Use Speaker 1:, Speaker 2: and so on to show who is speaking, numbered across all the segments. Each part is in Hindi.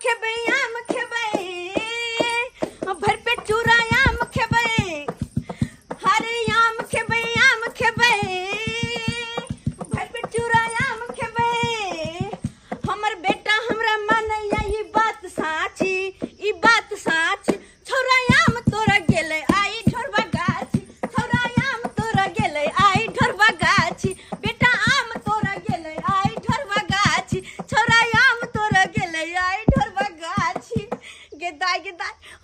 Speaker 1: खेबै आम खेबै भर पेट चूड़ा आम खेबै हरे आम खेबै भर पेट चूड़ा आम खेबै हमर बेटा हमरा मानैया ई बात साची छौरा आम तोरा गेलै आई ढोरबा गाछी छौरा आम तोरा गेलै आई ढोरबा गाछी बेटा आम तोरा गेलै आई ढोरबा गाछी छौरा आम तोरा गेलै आई ढोरबा गाछी गेदाई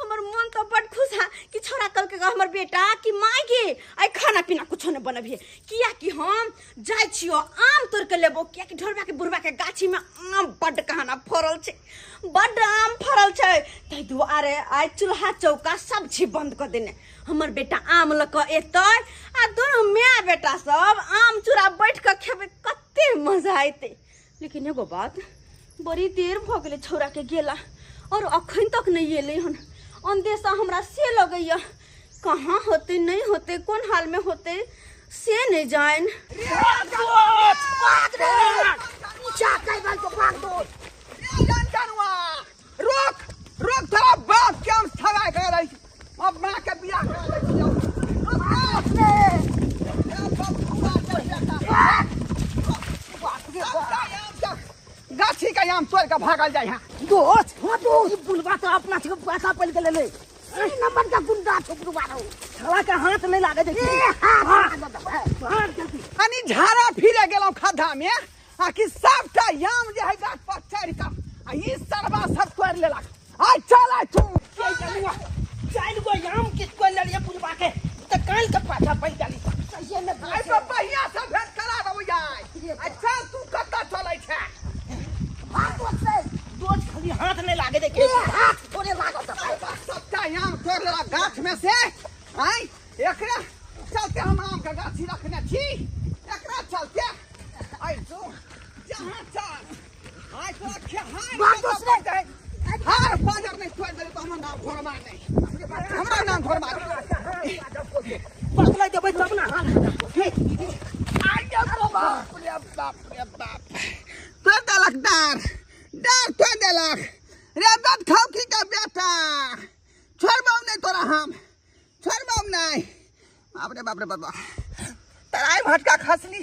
Speaker 1: हमर मन तो बड़ खुश है कि छौरा कल के हमर बेटा कि माय गे आई खाना पीना कुछो न बनबिए किया कि हम जाय छियो आम तोड़ के लेबो किया कि ढोरबा के बुढ़बा के गाछी में आम बड़ कहाना फरल छै बड़ आम फरल छै तै दुआरे आई चूल्हा चौका सब चीज बंद कर देने हमर बेटा आम ल के एतै आ दोनों माय बेटा सब आम चूड़ा बैठ के खेबे कते मजा आइते लेकिन एगो बात बड़ी देर भ गेले छौरा के गेला और अखन तक नहीं एले हन अंदेशा हमरा से लगैया कहाँ होते नहीं होते कौन हाल में होते से नहीं जान
Speaker 2: रोक थोड़ा बात क्या हम सगाई कर रही अब मां के बियाह कर रही गाछी का आम तोड़ के भागल जाए यहाँ
Speaker 3: दोस्त हो तो ये बुलवा तो अपना से पैसा पल के ले ले नंबर का गुंडा छोकरू बारो छला के हाथ नहीं लागे देखी
Speaker 2: अनि झाड़ा फिरे गेलौ खड्डा में आ कि सबटा आम जे है गाछ पर चढ़ के आ ई सरवा सब तोड़ लेलक आ चल तू
Speaker 3: चाइल गो आम किसको ले लिए बुलवा के त काल के पाछा पल जाली सही में
Speaker 2: आई तो पहिया से भेंट करा दबो जाय अच्छा तू कत्ता चलै छै
Speaker 3: दोस्त खाली हाथ नहीं लागे देखे हाथ थोड़े लागो
Speaker 2: सबटा आम तोड़ लेलक गाछ में से आई एकरा चलते हम आम का गाछी रखने छी एकरा चलते आई जो जहां चल आई तो
Speaker 3: बात दूसरे
Speaker 2: हार बाजार नहीं छोड़ दे तो हमरा नाम घोर मार नहीं हमरा नाम घोर मार
Speaker 3: बदला देबै तब ना
Speaker 2: आई बाप रे बाप तो देलक डार तो देलक रे दत खाओ की का बेटा छोड़बौ नहीं तोरा हम छोड़बौ नहीं बाप रे बाप तराई भटका खसनी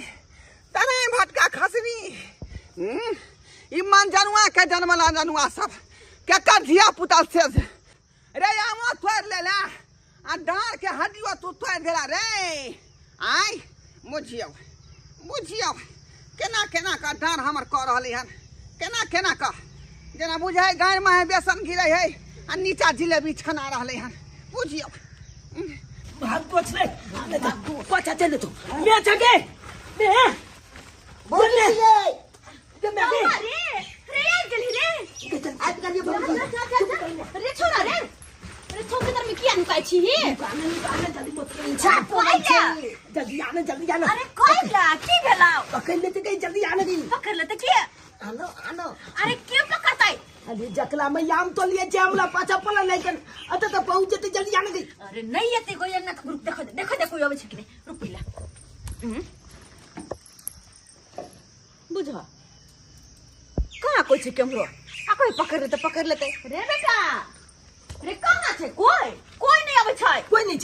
Speaker 2: ई मन जनुआ के जन्मला जनुआ सब केकर धिया पुता से रे आमो तोड़ लेला आ डार के हड्डियो तू तोड़ देला रे आई बुझियो केना का डार हमर क रहली हन केना का जेना बुझाय गाय में बेसन गिरै है आ नीचा जिलेबी छना रहले हन बुझियो
Speaker 3: भाग पछले पछा चले तू मैं जगे मैं बोल ले के मैं
Speaker 1: रे गली रे
Speaker 3: आज करिए
Speaker 1: रे छोरा रे छोके तर में किया नुकाई छी
Speaker 3: आने जल्दी मत जल्दी आना
Speaker 1: अरे कोइला की भेला
Speaker 3: पकड़ लेते कहीं जल्दी आने दी
Speaker 1: पकड़ लेते के
Speaker 3: आनो
Speaker 1: अरे क्यों पकड़ताई
Speaker 3: अरे जकला में आम तो लिए जामला पाछा पला नहीं कर अत तो पहुंच जते जल्दी आने दी
Speaker 1: अरे नहीं आते कोई ना रुक देखो आवे छै कि रुक पहला बुझा कहां कोई छै केमरो आ कोई पकड़ लेते रे बेटा रे कहां छै कोई नहीं आवे छै
Speaker 3: कोई नहीं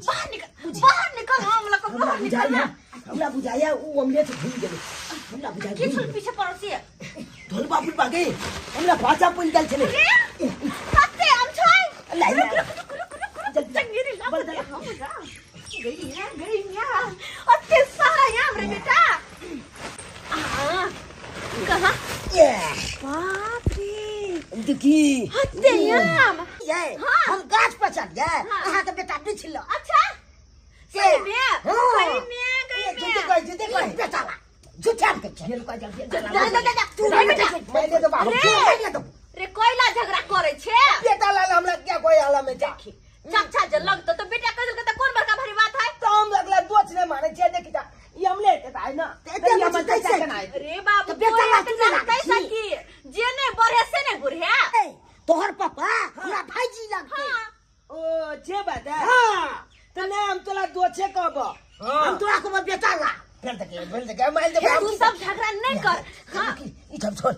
Speaker 1: बाहर निकल हम लोग बाहर निकल ना
Speaker 3: हमरा बुझाया वो हमले से भूल गेले हमरा बुझाया
Speaker 1: कि फुल पीछे पड़ोसी है
Speaker 3: ढोल बाबू भागे हमरा पाछा पुल गेल छले
Speaker 1: कते हम छै
Speaker 3: रुक
Speaker 1: चंगेरी ला बोल दे हम जा गई यार अते सारा यार रे बेटा कहां
Speaker 3: ये
Speaker 1: बाप रे
Speaker 3: देखी
Speaker 1: हत्ते याम
Speaker 3: ये हम गाछ पर चढ़ गए अहां के बेटा नहीं छिलो
Speaker 1: अच्छा सही में
Speaker 3: जुते कोई बेटा झूठा के खेल को जल्दी
Speaker 1: तू बेटा
Speaker 3: मैंने तो बाबू
Speaker 1: रे कोइला झगड़ा करे छे
Speaker 3: बेटा लाल हमरा क्या कोई हाल में जाखी
Speaker 1: चाचा जे लगतो तो बेटा कह देलक त कोन बड़का भारी बात है
Speaker 3: तो हम अगला दोच ने माने छे देखी जा ये हमले के है ना ते हम कैसे
Speaker 1: रे बाबू बेटा कैसा की जेने बढ़े से ने बुढ़िया
Speaker 3: तोहर पापा हमरा भाईजी लगते ओ छे बात है हां तने हम तोला दोछे कहब हम तोरा को बेटा ला बोल दे माइल दे
Speaker 1: तू सब झगड़ा नहीं कर हां
Speaker 3: ई सब छोड़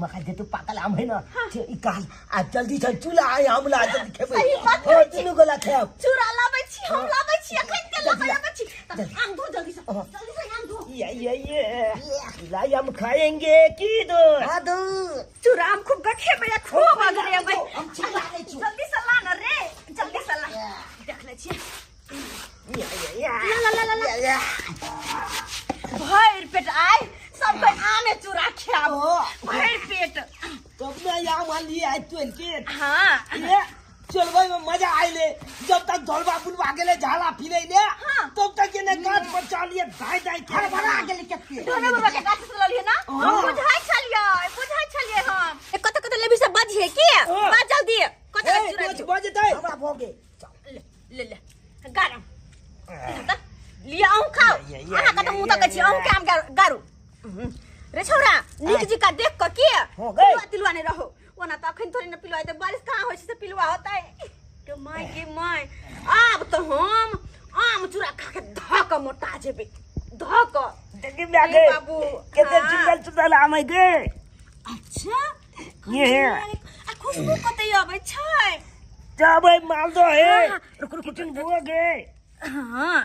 Speaker 3: मखा जे तू पाकल आम है ना जे ई काल आ जल्दी से चूल्हा आए हम ला जल्दी खेबै
Speaker 1: सही बात
Speaker 3: हो
Speaker 1: कहै छी।
Speaker 3: तीनू गोला खाब
Speaker 1: चूड़ा लाबै छी हम लाबै छी अखन के लाबै छी आम धो जल्दी से आम धो
Speaker 3: ये लाई हम खाएंगे की दो हां दो
Speaker 1: चूड़ा आम खूब खेबै खूब अगरे भाई
Speaker 3: हम चिल्ला दै छी
Speaker 1: जल्दी से ला न रे जल्दी से ला देख ले छी
Speaker 3: या
Speaker 1: भर पेट आय सब कोई आमे चूड़ा खाब भर पेट
Speaker 3: तो मैं या मान लिया है तू इनके
Speaker 1: हां
Speaker 3: ये चलबै में मजा आइले जब तक ढोलबा बुलवा गेले झाला फिरे ले तब तक ये ने काट पर चालिए धाई धाई खा बना गेले केते
Speaker 1: दोनों बाबा के काट से ललिए ना हम बुझाई छलिए हम ए कत कत लेबी से बजिए की बात जल्दी कत
Speaker 3: कुछ बजतै हमरा भोगे
Speaker 1: ले गारम लिया आऊं खाओ आहा कत मुंह तक छी आऊं काम गारू रे छोरा निक जी का देख क के तिलवा ने रहो ओना त अखन थोड़ी न पिलवा त बारिश कहां होय से पिलवा होता है के माय अब तो हम आम चूड़ा खा के धक मोटा जेबे धक
Speaker 3: देखि बागे
Speaker 1: बाबू
Speaker 3: केते चिंगल चुदल आमै गे
Speaker 1: अच्छा
Speaker 3: ये है
Speaker 1: आ खुशबू कते आबै छै
Speaker 3: जाबै मालदो है रुक किचन भोगे
Speaker 1: हां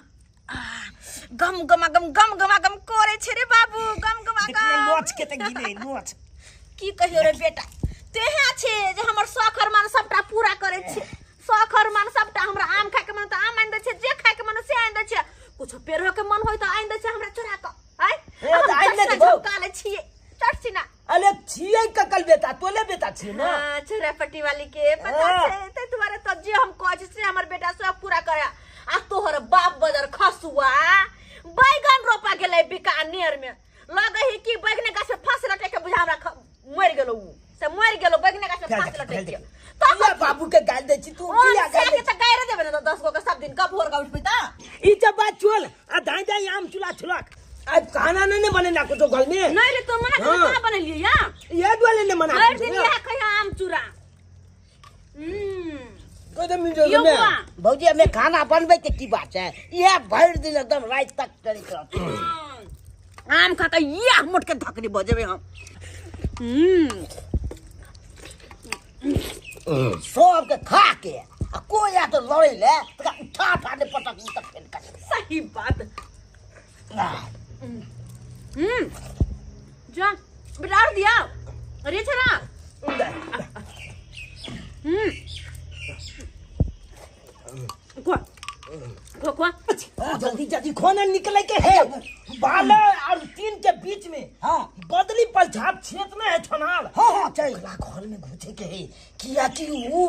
Speaker 1: गम गम करे छे रे बाबू गम
Speaker 3: नोच के त गिने नोच
Speaker 1: की कहियो रे बेटा तेहे छे जे हमर शौखर मान सबटा पूरा करे छे शौखर मान सबटा हमरा आम खाए के मन त आम आइन दे छे जे खाए के मन से आइन दे छे कुछ पेरो के मन होय त आइन दे छे हमरा चोरा क आय
Speaker 3: त आइन दे दो
Speaker 1: काले छिए चटसी ना
Speaker 3: अले छिए ककल बेटा तोले बेटा छी ना
Speaker 1: हां छोरापट्टी वाली के पता छे ते तुम्हारे त जे हम कहै छी हमर बेटा सब पूरा करे आ तोहर बाप बदर खसुआ बैगन रोपा गेलै बिकानेर में लगे ही कि बैगने गाछ में फांस लटे के बुझा हमरा मर गेलो से मर गेलो बैगने गाछ में फांस लटे के
Speaker 3: तो बाबू के गाल दे छी तू किया गाल दे
Speaker 1: त गायरे देबे न 10 गो के सब दिन का भोर का उठबे त
Speaker 3: ई त बात चोल आ धाई आम चुला छुलक आज खाना नहीं बने ना कुछ घर में
Speaker 1: नहीं रे तो मना के बना लिए या
Speaker 3: ये वाले ने मना
Speaker 1: हर दिन यह कहिया आम चूड़ा
Speaker 3: कोदम मिल में भौजी हमें खाना बनबे के की बात है ये भर दिन एकदम रात तक चली कर
Speaker 1: आम खा के ये मोट के धकरी बजेबे हम
Speaker 3: सब के खा के आ कोई या तो लड़े ले तो उठा उठा दे पटक तक फेल कर
Speaker 1: सही बात जा बिरार दिया अरे छरा को
Speaker 3: जल्दी जल्दी खोना निकले के है बाल और तीन के बीच में हाँ बदली पर झाप छेतना है छनाल हाँ चल घर में घुसे के है किया कि वो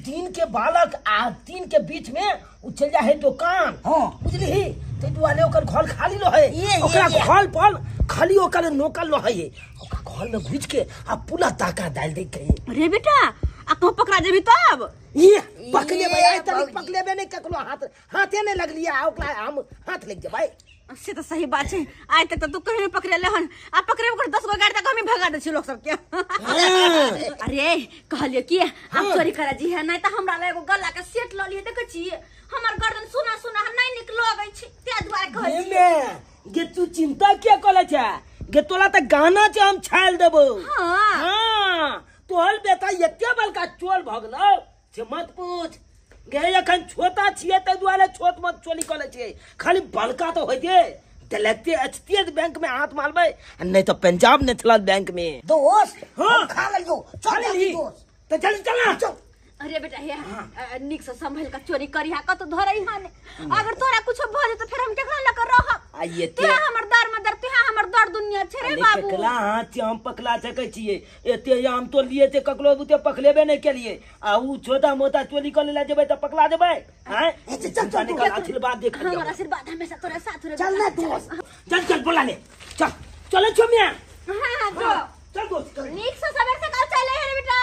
Speaker 3: दिन के बालक आ तीन के बीच में उ चल जा है दुकान हाँ बुझली ही ते दुआले ओकर घर खाली न है ओकरा घर पर खाली ओकर नोकल न है ओकरा घर में घुस के आ पूरा ताका डाल दे के
Speaker 1: अरे बेटा आ तो पकड़ा जेबी तब
Speaker 3: ये पकले भाई आज तक पकले बे नहीं ककलो हाथे ने लग लिया ओकरा हम हाथ लग जा भाई
Speaker 1: से तो सही बात है आज तक तो तू कहीं पकड़े ले हन आ पकड़े ओकर 10 गो गाड़ी तक हम भगा दे छी लोग सब के अरे कहलिए कि हम चोरी करा जी है नहीं त हमरा ले एगो गला के सेट ल लिए देख छी हमर गर्दन सुना नहीं निक लगै छी ते दुआरे कहै छी
Speaker 3: में गे तू चिंता क्या कले छ गे तोला त गाना छ हम छाल देबो हां तोहल बेटा एते बल का चोल भगलो से मत पूछ गे एखन छोटा छिए त दुआरे छोट मत चोली कले छी खाली बलका तो होय दे दिलते एचटीएस बैंक में हाथ मारबे नहीं तो पंजाब नेशनल बैंक में दोस्त हां खा लियो चल ली तो जल्दी चल
Speaker 1: अरे बेटा हे निक से संभल का चोरी करी हा कत धरई हाने अगर तोरा कुछ भ जे त फिर हम केकरा ल कर रह
Speaker 3: आइए
Speaker 1: ते हमर दर में दर ते हमर दर दुनिया छे रे बाबू
Speaker 3: पकला हाथ हम पकला सके छिए एते हम तो लिए ते ककलो बुते पकलेबे नहीं के लिए आ उ छोटा मोटा चोरी कर ले जेबे त पकला देबे हैं चल निकल आशीर्वाद देख
Speaker 1: हमर आशीर्वाद हमेशा तोरे साथ रे
Speaker 3: चल ना दोस्त चल बोला ले चल चलो छोमिया
Speaker 1: हां जो
Speaker 3: चल दोस्त
Speaker 1: निक से सवेर से कल चले रे बेटा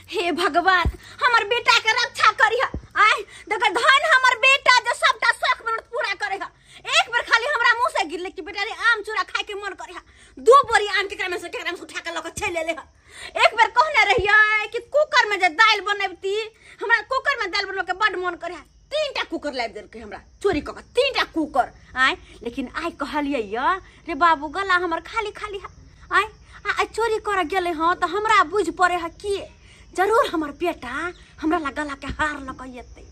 Speaker 1: हे भगवान हमर बेटा के रक्षा करिया आय देख धन हमर बेटा जो सबटा शौक मन पूरा करेगा एक बार खाली हमरा मुंह से गिरले कि बेटा रे आम चूड़ा खाए के मन करिया दो बोरी आम केकरा में से उठा के लक छे ले एक बार कहने रहिया कि कुकर में जे दाल बनैबती हमरा कुकर में दाल बनबे के बड मन करिया 3टा कुकर लाइब देल के हमरा चोरी क के 3टा कुकर आय लेकिन आय कहलिए रे बाबू गला हमर खाली खाली आय आ चोरी कर गेले हाँ तो हमरा बुझ पड़े है कि जरूर हमर बेटा हमरा ला गला के हार लगैते।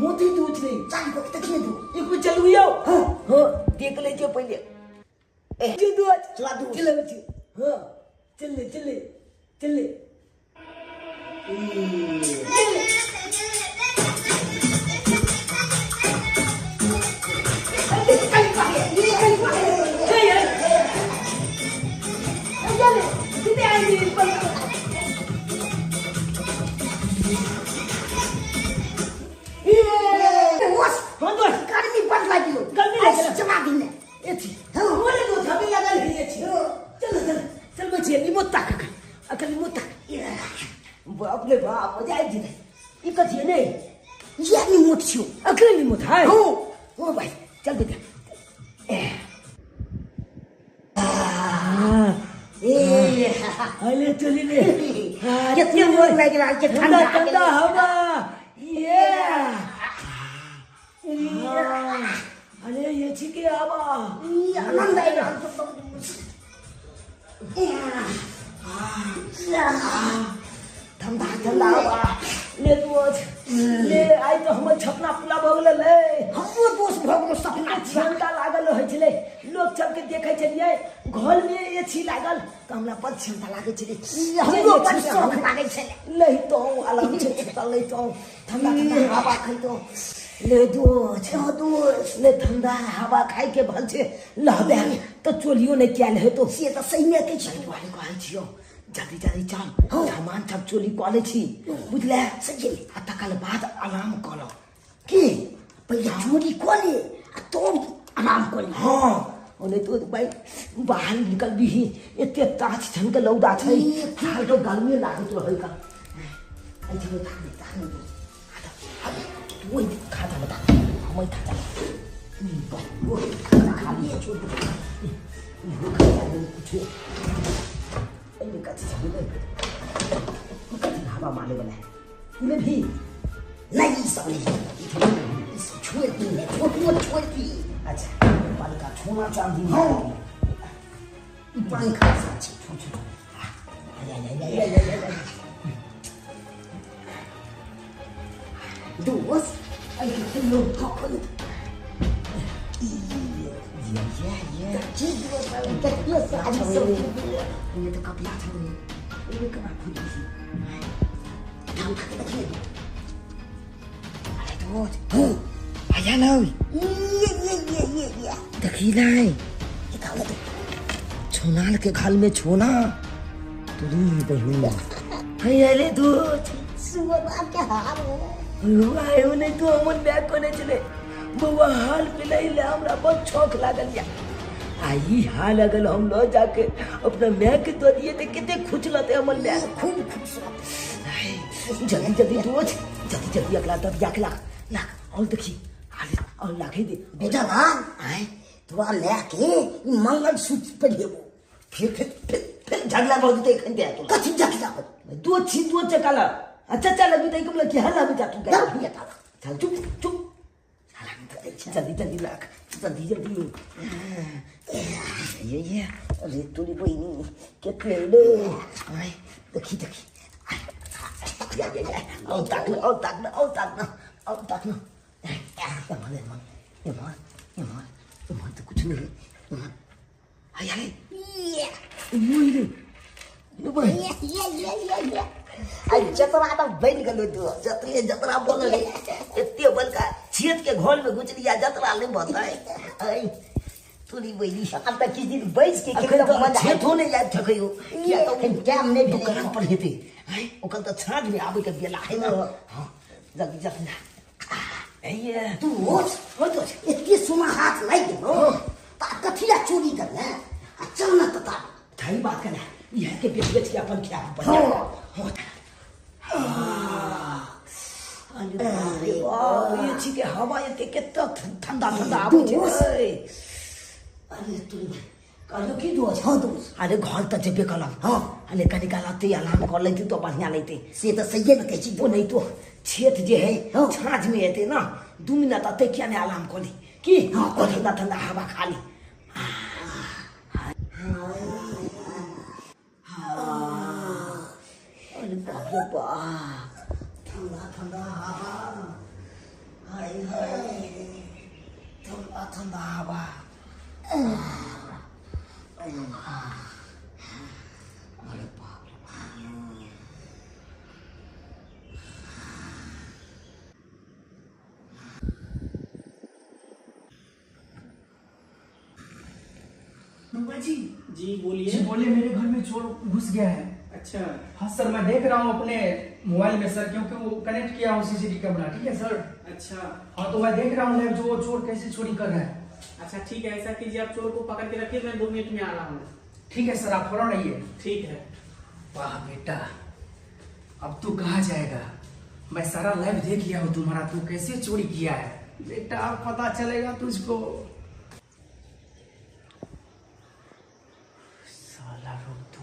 Speaker 3: मोती दूध नहीं चाल को तक दो एक को चलू आओ हां देख ले जो पहले ए जो दो चला दो चले बच्चे हां चले चले चले अपने बाप मजा आई जी ये कथी नहीं ये नहीं मोट छियो अकेले नहीं मोट है हो भाई चल बेटा अरे चली ले
Speaker 2: कितने मोट लग रहा है
Speaker 3: ठंडा ठंडा हवा ये अरे ये छिके हवा
Speaker 2: आनंद आएगा ठंडा ठंडा हवा
Speaker 3: ले तो ले आई तो हमर छपना पूरा भ गेल ले
Speaker 2: हमरो दोस्त भ गेल सपना
Speaker 3: ठंडा लागल होय छले लोग सब के देखे छलिए घर में एसी लागल त हमरा बड़ चिंता लागे छले
Speaker 2: हमरो बड़ शौक लागे छले
Speaker 3: ले तो आराम से चल ले तो ठंडा ठंडा हवा खाई तो ले दो ले ठंडा हवा खाई के भल छे लहबे तो चोलियो नहीं क्या ले तो
Speaker 2: से तो सही में के छले
Speaker 3: वाले कहै छियो जल्दी जल्दी चल सामान सब चोरी कऽ ले छी बुझले
Speaker 2: सही
Speaker 3: आ तकर बाद आराम करो
Speaker 2: की पहले चोरी कर ले तो आराम कर ले
Speaker 3: हां ओने तो भाई बाहर निकल भी एते ताछ छन के लौदा छै हाल तो गर्मी लागत रहै का आई चलो ताने वो खाता बता हम खाता वो खा लिए छोड़ वो खाता कुछ ये कथी छले कथी हवा माले बना है इमे भी
Speaker 2: नहीं सॉरी छोड़ दी
Speaker 3: अच्छा पानी का छोना चांदी
Speaker 2: हां पानी खा सकती
Speaker 3: छोड़
Speaker 2: दोस्त आई के लोग ठोकन
Speaker 3: ये
Speaker 2: चीज वो कितना सारी सब
Speaker 3: ये तो कपिला था ये कहाँ खुद ही
Speaker 2: काम करके देखिए
Speaker 3: अरे तो आया ना
Speaker 2: ये
Speaker 3: देखी नहीं
Speaker 2: ये खाओ तो
Speaker 3: छोनाल के खाल में छोना तुरी बहू है अरे तो
Speaker 2: सुबह बात क्या हाल हो
Speaker 3: आयो नहीं तो हमन बैग कोने चले बउआ हाल पिलाई ले हमरा बहुत शौक लागल या आई हाल अगर हम लो जाके अपना मैं के तो दिए थे कितने खुश लते हमर मैं खूब खुश जल्दी जल्दी रोज जल्दी जल्दी अगला तब जाके ला और देखी और लाखे दे
Speaker 2: बेटा ना आए तो लेके मंगल सूत्र पे लेबो
Speaker 3: फिर झगड़ा बहुत ते खंदे तो
Speaker 2: कथी झगड़ा
Speaker 3: दो छी दो चकाला अच्छा चल अभी तक बोला कि हल्ला भी जातू
Speaker 2: डर भी था
Speaker 3: चल चुप चुप जल्दी जल्दी लाख जल्दी जल्दी ये अरे तूने कोई नहीं क्या कर लो आई देखी या और तक ना ये मान तो कुछ नहीं आई ये भाई आई जतरा तो बन गलो तू जतरा बोल रे एते बल का छेद के घोल में घुस लिया जतरा ले बताए आई तूनी बइली अब तक किस दिन बैठ के खेत में छेद होने याद थकयो क्या तो जाम ने भी करन पर हेते आई ओकल तो छाज में आबे के बेला है ना हां जल्दी जल्दी ये
Speaker 2: तू हो तो इतनी सुना हाथ लाई दो ता कथिया चोरी करना चल ना तता
Speaker 3: थाई बात करना ये के बेच के अपन क्या बन अरे वाह ये छी के हवा ये कितना ठंडा आवे छे अरे तू कालो की दो हां दो अरे घर त जेबे कलम हां अरे कनी कालाते अलार्म कर लेती तो बढ़िया लेते
Speaker 2: से तो सही न कहची
Speaker 3: वो नहीं तो छेत जे है छाज में हेते ना 2 मिनट आते क्या ने अलार्म खोली की हां ठंडा ठंडा हवा खाली अरे बाप रे बाप ठंडा ठंडा हवा हाय ठंडा ठंडा हवा अरे बाप
Speaker 4: जी बोलिए।
Speaker 5: जी बोलिए, मेरे घर में चोर घुस गया है।
Speaker 4: अच्छा
Speaker 5: हाँ सर, मैं देख रहा हूँ अपने मोबाइल में सर, क्योंकि वो कनेक्ट किया हूँ सीसीटीवी कैमरा। ठीक है सर।
Speaker 4: अच्छा
Speaker 5: हाँ तो मैं देख रहा हूँ लाइव जो वो चोर कैसे चोरी कर रहा है।
Speaker 4: अच्छा ठीक है, ऐसा कीजिए आप चोर को पकड़ के रखिए, मैं 2 मिनट में आ रहा हूँ।
Speaker 5: ठीक है सर, आप फौरन आइए।
Speaker 4: ठीक है।
Speaker 5: वाह बेटा, अब तू कहाँ जाएगा? मैं सारा लाइव देख लिया हूँ तुम्हारा, तू कैसे चोरी किया है। बेटा अब पता चलेगा तुझको। साला रुक तू।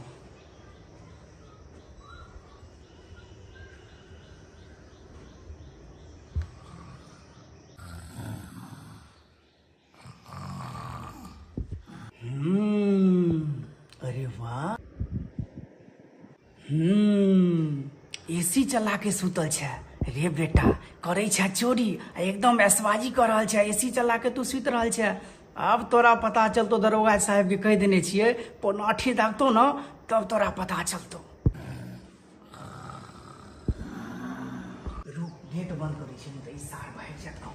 Speaker 5: अरे वाह। एसी चला के सुतल छै रे बेटा, करे छै चोरी, एकदम ऐशबाजी कर रहल छै। एसी चला के तू सुत रहल छै। अब तोरा पता चलतो, दरोगा साहब के कह देने छियै, पोनाठी दागतो न तब तोरा पता चलतो। रुक, गेट बंद करे छै त ई सार भाग जेतौ।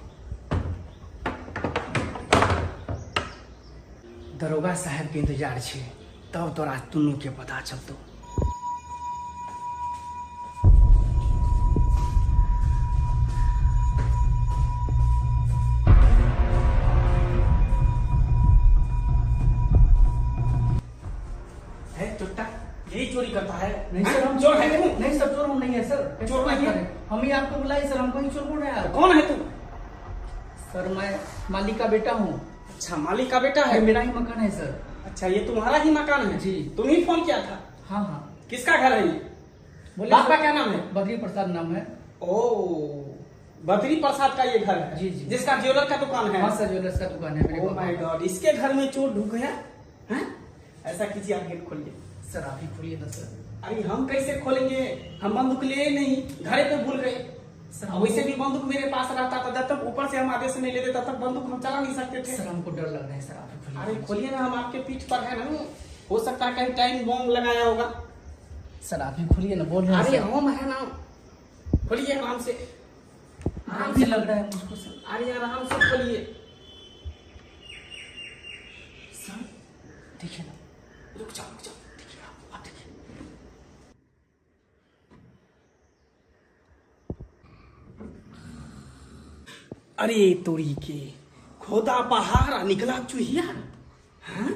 Speaker 5: दरोगा साहब के इंतजार छै, तब तोरा दुनू के पता चलतो।
Speaker 4: यही चोरी करता है?
Speaker 5: नहीं सर, हम
Speaker 4: चोर है तू?
Speaker 5: नहीं सर, चोर हम नहीं है सर।
Speaker 4: चोर नहीं है?
Speaker 5: हम ही आपको बुलाए सर, हम कहीं चोर बोल रहे हैं।
Speaker 4: कौन है तू?
Speaker 5: सर मैं मालिक का बेटा हूँ।
Speaker 4: अच्छा, मालिक का बेटा है?
Speaker 5: ये मेरा ही मकान है सर।
Speaker 4: अच्छा, ये तुम्हारा ही मकान है?
Speaker 5: जी।
Speaker 4: तुम ही फोन किया था?
Speaker 5: हाँ हाँ।
Speaker 4: किसका घर है ये?
Speaker 5: बोले
Speaker 4: बाप का
Speaker 5: सर,
Speaker 4: क्या नाम है?
Speaker 5: बद्री प्रसाद नाम है।
Speaker 4: ओ, बद्री प्रसाद का ये घर है?
Speaker 5: जी, जी।
Speaker 4: जिसका ज्वेलर का दुकान है?
Speaker 5: हाँ सर, ज्वेलर्स का दुकान है मेरे
Speaker 4: ओह
Speaker 5: पापा
Speaker 4: माय
Speaker 5: का।
Speaker 4: गॉड, इसके घर में चोर ढुक गया हैं? ऐसा कीजिए, आप गेट खोलिए।
Speaker 5: सर आप ही खोलिए ना सर।
Speaker 4: अरे हम कैसे खोलेंगे, हम बंदूक लिए नहीं, घरे पे भूल गए।
Speaker 5: सर
Speaker 4: वैसे भी बंदूक मेरे पास रहता था, जब तक ऊपर से हम आदेश नहीं लेते तब तक बंदूक हम चला नहीं सकते थे।
Speaker 5: सर हमको डर लग रहा है सर, आप ही खोलिए।
Speaker 4: अरे खोलिए ना, हम आपके पीठ पर है ना, हो सकता है कहीं टाइम बॉम्ब लगाया होगा।
Speaker 5: सर आप ही खोलिए ना, बोल रहे हैं
Speaker 4: अरे
Speaker 5: सर।
Speaker 4: हम है ना, खोलिए आराम से,
Speaker 5: आराम से लग रहा है मुझको सर।
Speaker 4: अरे आराम से खोलिए।
Speaker 5: सर देखिए ना,
Speaker 4: रुक जाओ,
Speaker 5: देखिए आप देखिए।
Speaker 4: अरे तोरी के खोदा पहाड़ निकला चूहिया। हाँ?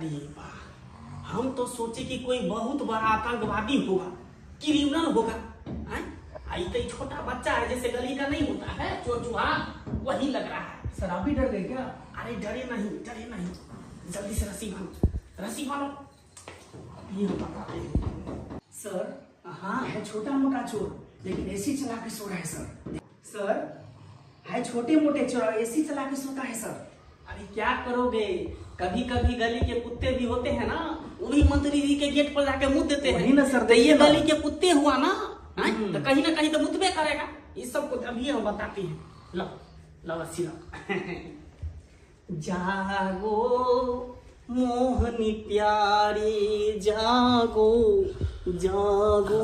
Speaker 4: अरे वाह, हम तो सोचे कि कोई बहुत बड़ा आतंकवादी होगा, क्रिमिनल होगा। आई तो छोटा बच्चा है, जैसे गली का नहीं होता है चोचुहा, वही लग रहा है।
Speaker 5: सर आप भी डर गए क्या?
Speaker 4: अरे डरे नहीं, डरे नहीं, जल्दी से रस्सी बांधो, रस्सी बांधो, अभी हम बताते हैं।
Speaker 5: सर हाँ है छोटा मोटा चोर, लेकिन एसी चला के सो रहा है सर। सर है छोटे मोटे चोर, एसी चला के सोता है सर।
Speaker 4: अरे क्या करोगे, कभी कभी गली के कुत्ते भी होते हैं ना, उन्हीं मंत्री जी के गेट पर जाके मुँह देते
Speaker 5: वही
Speaker 4: हैं
Speaker 5: ना सर,
Speaker 4: तो ये
Speaker 5: देखिए ना।
Speaker 4: गली के कुत्ते हुआ ना, तो कहीं ना कहीं तो मुतबे करेगा। इस सब को अभी हम बताते हैं। लो लो रस्सी लो। जागो मोहनी प्यारी जागो, जागो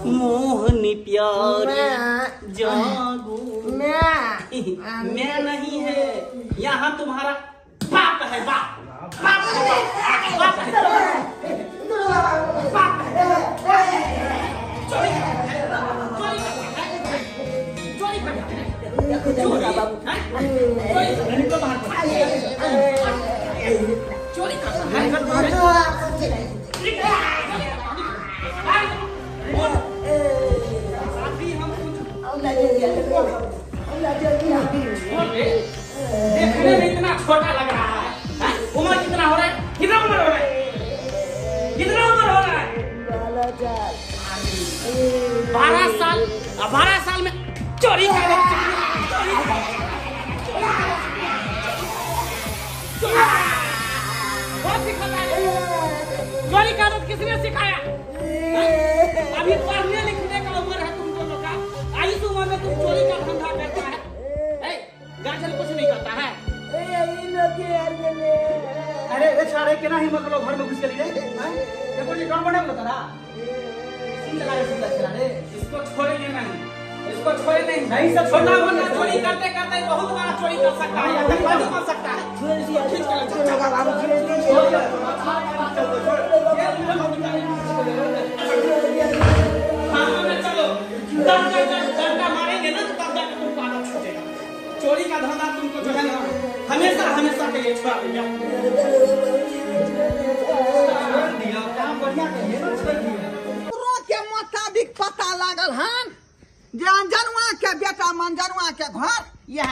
Speaker 4: मोहनी प्यारी जागो। मैं नहीं है, यहाँ तुम्हारा बाप है, बाप बाप है, बाप है, बाप है। चोरी चोरी देखने में इतना छोटा लग रहा है, उम्र कितना हो रहा है, कितना उम्र हो रहा है, कितना उम्र हो रहा है? 12 साल। 12 साल में चोरी कर चोरी का आदत किसने सिखाया? अभी पढ़ने लिखने का उम्र है तुम दोनों का, इस उम्र में तुम चोरी का धंधा करता है। गार्जियन कुछ नहीं करता है।
Speaker 5: अरे रे छाड़े के ना हिम्मत लो, घर में घुस के लिए ये कोई कौन बना बता रहा सीन लगा रे, सीन लगा रे।
Speaker 4: इसको छोड़ेंगे नहीं, इसको छोड़ेंगे नहीं। सब छोटा मोटा चोरी करते करते बहुत बड़ा चोरी कर सकता है, आतंकवादी बन सकता है। हाँ में चलो, डंडा मारेंगे ना तो तब जाकर तुमको आदत छूटेगा। चोरी का धंधा तुमको जो है ना हमेशा हमेशा के लिए छोड़ दिया।
Speaker 2: के मुताबिक पता लागल हन जे अंजनुआ के बेटा मंजनुआ के घर यह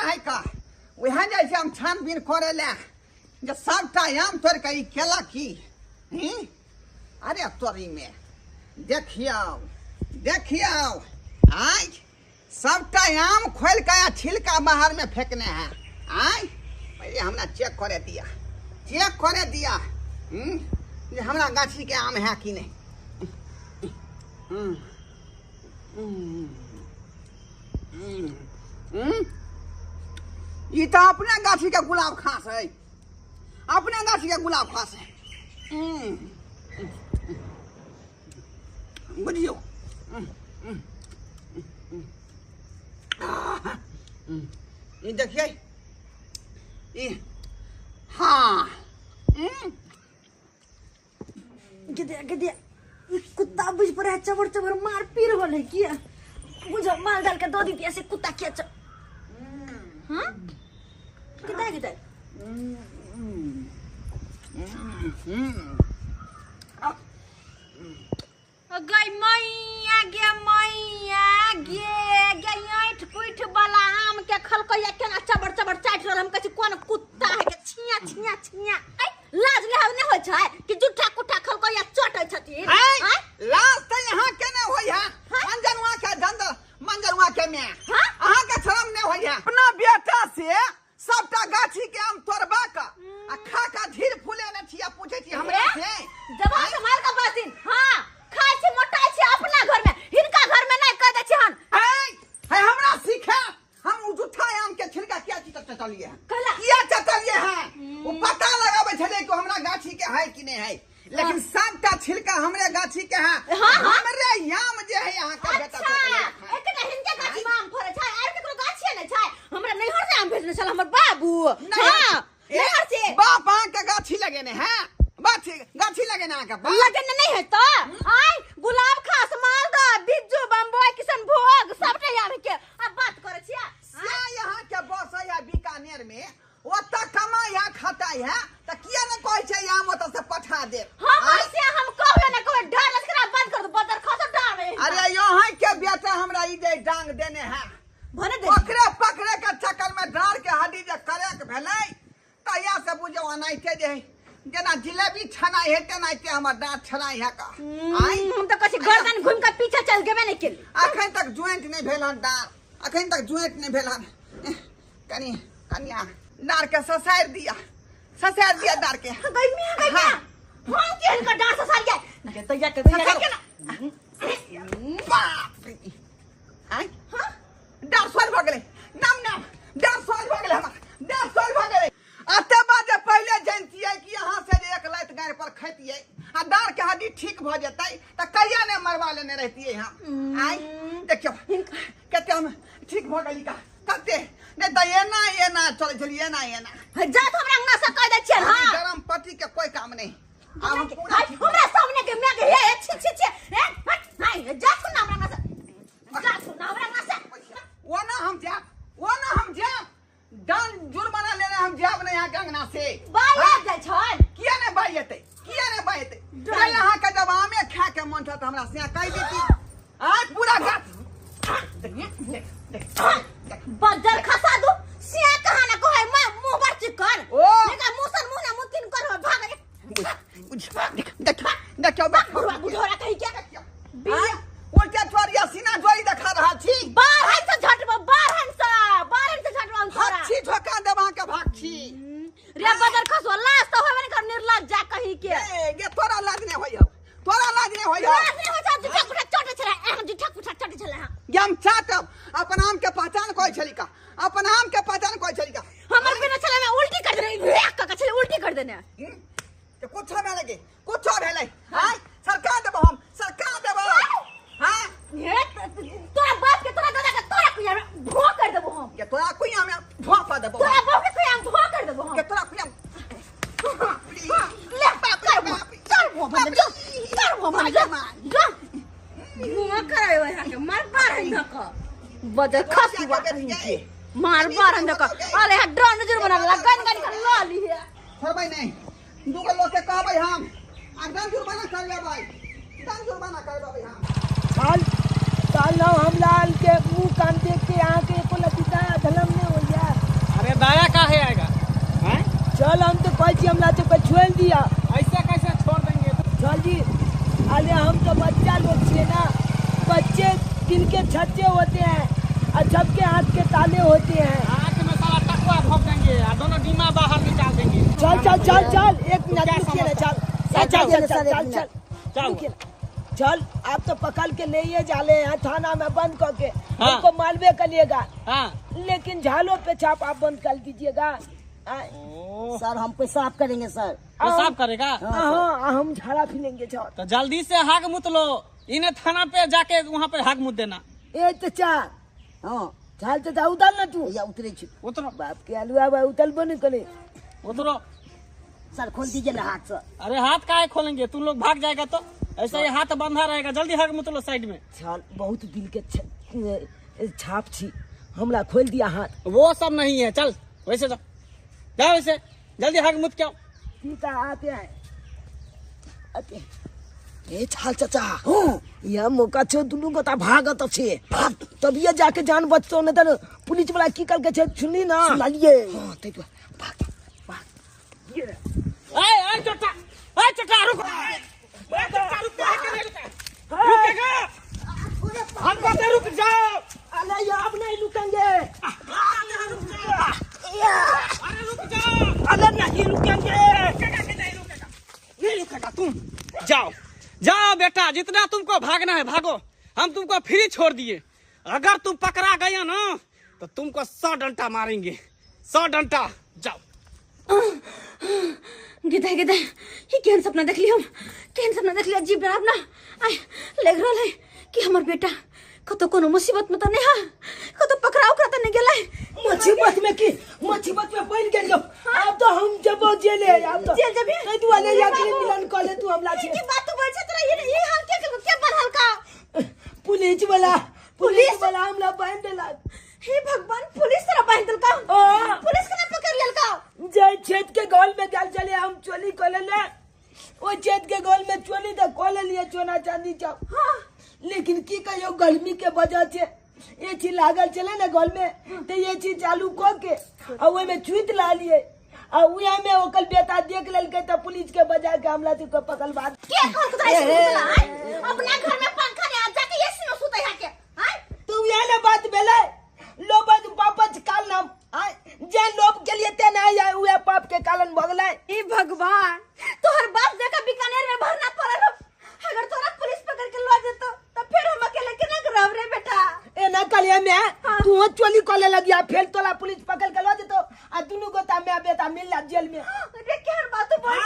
Speaker 2: है का वह जैसे हम छानबीन करे ले जे सबटा आम तोड़ के केला की। अरे तोरी में देखियो देखियो, आज सबटा आम खोल के छिलका बाहर में फेंकने हैं। पहले हमरा चेक करे दिया जे हमरा गाछी के आम है कि नहीं। ये तो अपने गाछी के गुलाब खास है, अपने गाछी के गुलाब खास है। बुझियो ये देखिए ये हाँ
Speaker 1: गदे कुत्ता बुझ पर है, चबर चबर मार पीर होले किया बुझ माल डाल के दो दी ऐसे कुत्ता किया हाँ कितना गई मैया गे ऐठ कुठ वाला आम के खलकैया केना चबर चबर चाट रहल। हम कहै छी कोन कुत्ता है के छिया छिया छिया लाज लेहाव नै होय छै कि जुठा कुठा खलकैया चटै छथिन।
Speaker 2: लाज त यहाँ के नै होय है, मंजनुआ के धंधा मंजनुआ के में अहाँ के शरम नै होय है। अपना बेटा से सबटा गाछी के आम तोड़बा का आ खा का धीर फूले न छिया पूछे छी हमरा से
Speaker 1: जवान संभाल का बातिन। हां खाय छी मोटाई छी अपना घर में, हिनका घर में नै कह दै छी हन।
Speaker 2: है हमरा सीखे हम जुठा आम के छिलका किया चटलिए हैं, किया चटलिए हैं। वो पता लगावे छले कि हमरा गाछी के है कि नहीं है, लेकिन सबटा छिलका हमरे गाछी के है। हमरे आम जे है यहाँ का बेटा
Speaker 1: अच्छा एकटा हिनके गाछी में आम फरे छै, आर केकरो गाछी नै छै। हमरा नैहर से आम भेजने छल हमर बाबू। हां नैहर से
Speaker 2: बाप आम के गाछी लगेने हैं, गाछी लगेने आके
Speaker 1: लगेने नहीं है तो गुलाब खास मालदह बिज्जू बम्बई किशनभोग सबटा आम के अब बात करे छिया।
Speaker 2: यहाँ के बस या बीकानेर में ओता कमाया खाता है त ई जे डांग देने है
Speaker 1: भने दे
Speaker 2: ओकरे पकड़े के चक्कर में डार के हड्डी जे करे के भेलै तहिया से बुझो अनाइते जे जेना जिलेबी छनाई है तेनाइते हमर दांत छनाई है का आई
Speaker 1: हम तो कसी गर्दन घूम के पीछे चल गेबे नहीं केली
Speaker 2: अखन तक ज्वाइंट नहीं भेल हन डार अखन तक ज्वाइंट नहीं भेल हन कनिया डार के ससार दिया डार के
Speaker 1: गई में हम केन का डांस ससार के तैया के ना
Speaker 2: बाप रे आई हां डार सोल भ गेलै नाम डार सोल भ गेलै हमर डार सोल भ गेलै अते बाजे पहले जानतियै कि यहां से एक लात गाड़ पर खैतियै आ डार के हड्डी ठीक भ जेतै त कहिया ने मरवा लेने रहतियै हम आई देखियो कते हम ठीक भ गेली का कते ने त एना चलै छलिए एना
Speaker 1: जा तो हमरा अंगना से कह दे छियै हां
Speaker 2: गरम पट्टी के कोई काम नहीं
Speaker 1: हमरा सामने के मैं के हे छी नहीं जा सुन हमरा अंगना से
Speaker 2: वो ना हम जा डान जुर्माना लेने हम जाब नहीं यहाँ गंगना से
Speaker 1: बाय जाय छन
Speaker 2: किया ने बायते कल यहाँ का जब आमे खा के मन था तो हमरा से कह देती आज पूरा गात
Speaker 1: बदर खसा दू सिया कहां ना कहे मैं मुंह पर चिकर
Speaker 2: ओ
Speaker 1: लेका मुसर मुंह ना मुतिन कर भाग
Speaker 2: देखो
Speaker 1: बुढ़वा कहि क्या
Speaker 2: बिया उल्टा छोरिया सीना जोई देखा रहा छी
Speaker 1: बाहर से झटबो बाहर से झटबो हम छोरा
Speaker 2: छी ठोका देबा के भाग छी
Speaker 1: रे बदर खसो लाज तो होबे नहीं कर निर्लज जा कहि के
Speaker 2: गे तोरा लाज नहीं होइयो
Speaker 1: लाज नहीं हो जा तू ठकुटा छोटे छला हम जी ठकुटा छोटे छला
Speaker 2: हम चाटब अपन आम के पहचान कोई छली का
Speaker 1: हमर बिना छला में उल्टी कर दे का छले उल्टी कर देने
Speaker 2: तो कुछ भेलै हां सरकार देबो हां
Speaker 1: ये तोरा बाप के तोरा दादा के तोरा कुया में भो कर देबो हम
Speaker 2: के तोरा कुया में भोंपा देबो
Speaker 1: तोरा बाप के कुया में भो कर देबो हम
Speaker 2: के तोरा कुया
Speaker 1: ले चल भो बन जा जा मुआ करे वहां के मार बार है का बदर खसी मार बार है का अरे ड्रोन जरूर बना गन कर लो ली है
Speaker 2: छोड़बै नहीं दूगो लोग के कहबै हम एकदम जुर्माना कर लेबै हम
Speaker 3: साल ना हम लाल के मुंह कान देख के यहाँ के को लतीता धलम ने हो गया
Speaker 4: अरे दाया का है आएगा हैं
Speaker 3: चल हम तो कहती हमला तो पे छोड़ दिया
Speaker 4: ऐसा कैसे छोड़ देंगे
Speaker 3: चल जी अरे हम तो बच्चा लोग छे ना बच्चे दिल के छच्चे होते हैं और सबके हाथ के ताले होते हैं
Speaker 4: आंख में साला टकुआ भोंक देंगे और दोनों डीमा बाहर निकाल देंगे
Speaker 3: चल 1 मिनट रुकिए ना चल चल आप तो पकड़ के ले जाले हैं थाना में बंद करके हमको मालवे करिएगा लेकिन झालों पे छाप आप बंद कर दीजिएगा
Speaker 6: सर हम पेशाब करेंगे सर
Speaker 4: पेशाब करेगा
Speaker 3: हाँ हम झाड़ा पीलेंगे सर
Speaker 4: तो जल्दी से हाग मुत लो इन्हें थाना पे जाके वहाँ पे हाग मुत देना
Speaker 3: ए चाचा हाँ झाल चाचा उतार ना तू
Speaker 6: या उतरे
Speaker 4: उतरो
Speaker 3: बाप के आलुआ भाई उतल बने करे
Speaker 4: उतरो
Speaker 6: सर खोल दीजिए ना हाथ सर
Speaker 4: अरे हाथ काहे खोलेंगे तुम लोग भाग जाएगा तो ऐसा ही हाथ बंधा रहेगा जल्दी हाग मुत लो साइड में
Speaker 3: छाल बहुत दिल के छाप छी हमला खोल दिया हाथ
Speaker 4: वो सब नहीं है चल वैसे जाओ वैसे जल्दी हाग मुत क्या
Speaker 3: ठीक है आते हैं ए छाल चाचा यह मौका छो दुनू गोटा भागत छे तब ये जाके जान बचतो न त पुलिस वाला की करके छे सुनी ना
Speaker 6: सुनाइए
Speaker 3: हां ते भाग
Speaker 4: ए चटा रुक रुकेगा हम कहते रुक जाओ
Speaker 3: अरे ये अब नहीं रुकेंगे
Speaker 4: अरे रुक जाओ
Speaker 3: अरे नहीं रुकेंगे
Speaker 4: नहीं रुकेगा तुम जाओ बेटा जितना तुमको भागना है भागो हम तुमको फ्री छोड़ दिए अगर तुम पकड़ा गया ना तो तुमको 100 डंटा मारेंगे 100 डंटा जाओ
Speaker 1: गिदा ये केहन सपना देख लिया जीव डरावना आय लग रहल है कि हमर बेटा कतो कोनो मुसीबत में त नहीं है कतो पकड़ाओ कर त नहीं गेलै
Speaker 3: मुसीबत में पड़ गेल अब तो हम जबो जेले अब तो
Speaker 1: जेल जबी
Speaker 3: नहीं तू वाले या के मिलन कर ले तू हमला छे
Speaker 1: की बात तो बोल छ तोरा ये हाल के बनल का
Speaker 3: पुलिस वाला हमला बांध देला
Speaker 1: हे भगवान पुलिस तरह बांध देल का पुलिस के पकड़ लेल का
Speaker 3: जय छेद के गोल में गल चले हम चोली कर ले वो छेद के गोल में चोली तो खोल लिए सोना चांदी चौ
Speaker 1: हां
Speaker 3: लेकिन की कहियो गर्मी के वजह से ये चीज लागल चले ना घर में तो ये चीज चालू क के और ओय में चुत ला लिए और उया में ओकल बेटा देख लेल के तो पुलिस के बजा के हमला से को पकड़वा
Speaker 1: के घर के अपना घर में पंखा नहीं आजा के एसी में सुतै है के हैं
Speaker 3: तू ये ना बात भेले लोबद पापच काल नाम जे लोभ के लिए ते ना आया उए पाप के कालन भगले
Speaker 1: ई भगवान तोहर बाप देखा बीकानेर में भरना पड़ल अगर तोरा पुलिस पकड़ के लो जेतो तो फिर हम अकेले केना करब रे बेटा
Speaker 3: ए ना कलिया में तू चोली कोले लगिया फिर तोला पुलिस पकड़ के लो जेतो आ दुनु गोता में बेटा मिल ला जेल में
Speaker 1: रे केहन बात बोल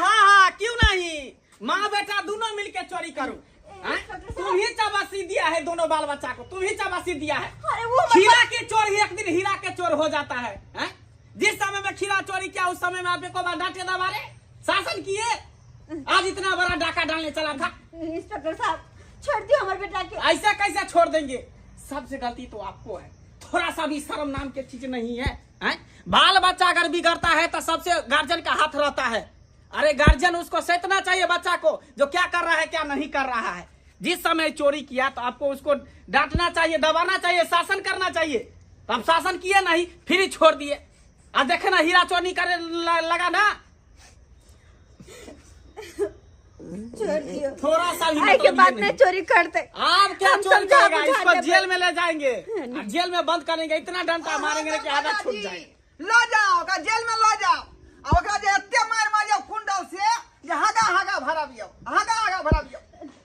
Speaker 4: हाँ, क्यों नहीं माँ बेटा दोनों मिलके चोरी करो तुम ही चाबासी दिया है दोनों बाल बच्चा को, तुम ही चाबासी दिया है।
Speaker 1: अरे वो
Speaker 4: खीरा के चोर ही एक दिन हीरा के चोर हो जाता है, हैं? जिस समय में खीरा चोरी किया उस समय में आपको डांटे दबारे शासन किए, आज इतना बड़ा डाका डालने चला था।
Speaker 1: इंस्पेक्टर साहब छोड़ दियो हमारे बेटा के।
Speaker 4: ऐसा कैसे छोड़ देंगे? सबसे गलती तो आपको है, थोड़ा सा भी शर्म नाम की चीज नहीं है, हैं? बाल बच्चा अगर बिगड़ता है तो सबसे गार्जियन का हाथ रहता है। अरे गार्जियन उसको सैतना चाहिए बच्चा को, जो क्या कर रहा है क्या नहीं कर रहा है। जिस समय चोरी किया तो आपको उसको डांटना चाहिए, दबाना चाहिए, शासन करना चाहिए। तो आप शासन किए नहीं, फिर ही छोड़ दिए। अब देखे ना हीरा चोरी करने लगा ना,
Speaker 1: छोड़ दियो,
Speaker 4: थोड़ा सा भी
Speaker 1: आई के
Speaker 4: मतलब
Speaker 1: बात
Speaker 4: ये
Speaker 1: नहीं चोरी करते।
Speaker 4: आप क्या
Speaker 1: हम
Speaker 4: चोरी
Speaker 1: समझा
Speaker 4: करेगा?
Speaker 1: बुझा
Speaker 4: इसको
Speaker 1: देंगे।
Speaker 4: जेल में ले जाएंगे, जेल में बंद करेंगे, इतना डंडा मारेंगे कि आदत छूट जाएगी।
Speaker 2: लो जाओ का जेल में लो जाओ, अब ओकरा जे एते मार मारियो कुंडल से जे हागा हागा भराबियो, हागा हागा भराबियो।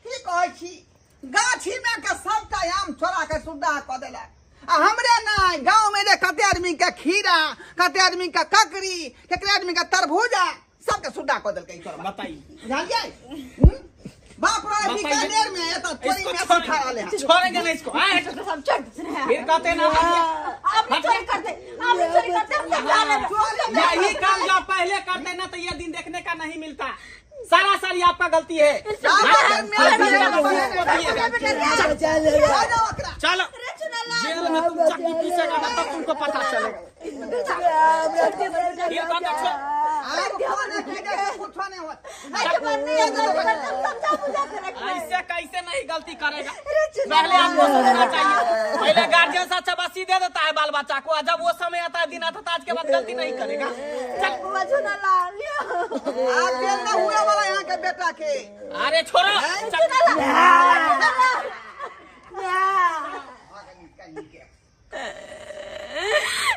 Speaker 2: की कहै छी, गाछी में के सबटा आम छोड़ा के सुद्धा क देला। आ हमरे नहीं, गांव में जे कते आदमी के खीरा, कते आदमी के ककड़ी, कते आदमी के तरबूजा सबके सुद्धा क देलकै छोरा।
Speaker 4: बताइए,
Speaker 2: जानिए बाप रे बीकानेर में ये तो चोरी में सिखा रहले हैं।
Speaker 4: छोड़ेंगे नहीं इसको,
Speaker 1: सब छोड़ दे।
Speaker 4: फिर कहते ना
Speaker 1: आप नहीं चोरी करते, आप नहीं चोरी करते, हम सब जाने में।
Speaker 4: यही काम जो पहले करते ना तो ये दिन देखने का नहीं मिलता। सारा सारी आपका गलती है। चलो जेल में तुम चक्की पीसेगा ना तब तुमको पता चलेगा। ये बात अच्छा। ऐसे कैसे नहीं गलती करेगा? पहले आपको सोचना चाहिए। पहले गार्जियन सा चबासी दे देता है बाल बच्चा को, जब वो समय आता है दिन आता है, आज के बाद गलती नहीं करेगा।
Speaker 2: यहाँ के बेटा के
Speaker 4: अरे छोड़ो,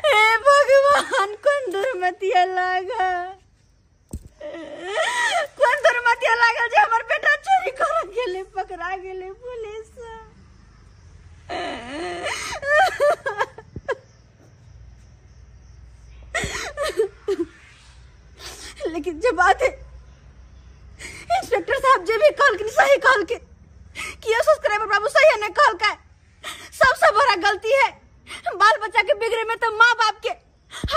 Speaker 1: हे भगवान कौन दुर्मतिया लागा, कौन दुर्मतिया लागा जे हमर बेटा चोरी कर गेले, पकड़ा गेले पुलिस। लेकिन जब बात है इंस्पेक्टर साहब जे भी कहल के सही कहल के कि ये सब्सक्राइबर बाबू सही है, कहल का सबसे बड़ा गलती है बाल बच्चा के बिगड़े में तो माँ बाप के।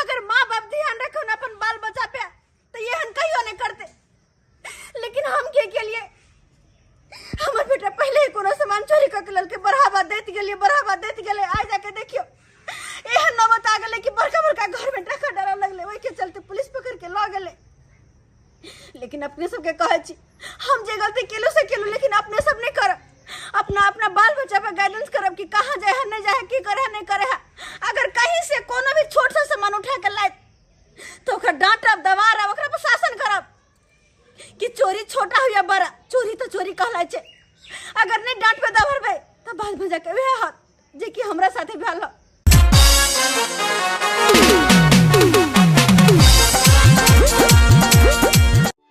Speaker 1: अगर माँ बाप ध्यान रखो ना अपन बाल बच्चा पे तो ये हम कहियो नहीं करते। लेकिन हम के लिए हमार बेटा पहले ही कोनो सामान चोरी करके लल के बढ़ावा देत गेले आ जाके देखियो एहन नौबत आ गेले कि बड़का बड़का घर में डका डरा लगले, ओई के चलते पुलिस पकड़ के ला गेले। लेकिन अपने सबके कहे छी हम जे गलती केलो से केलो, लेकिन अपने सब नहीं करब। अपना अपना बाल बच्चा पे गाइडेंस करब कि कहाँ जाए है नहीं जाए, की करे है नहीं करे है। अगर कहीं से कोनो भी छोट सा सामान उठा के लाए तो ओकर डांटब दबारब, ओकरा पर शासन करब कि चोरी छोटा हो या बड़ा, चोरी तो चोरी कहलाय छे। अगर नहीं डांट पे दबरबे तो बाल बच्चा के वह हाथ जे कि हमरा साथे भेल।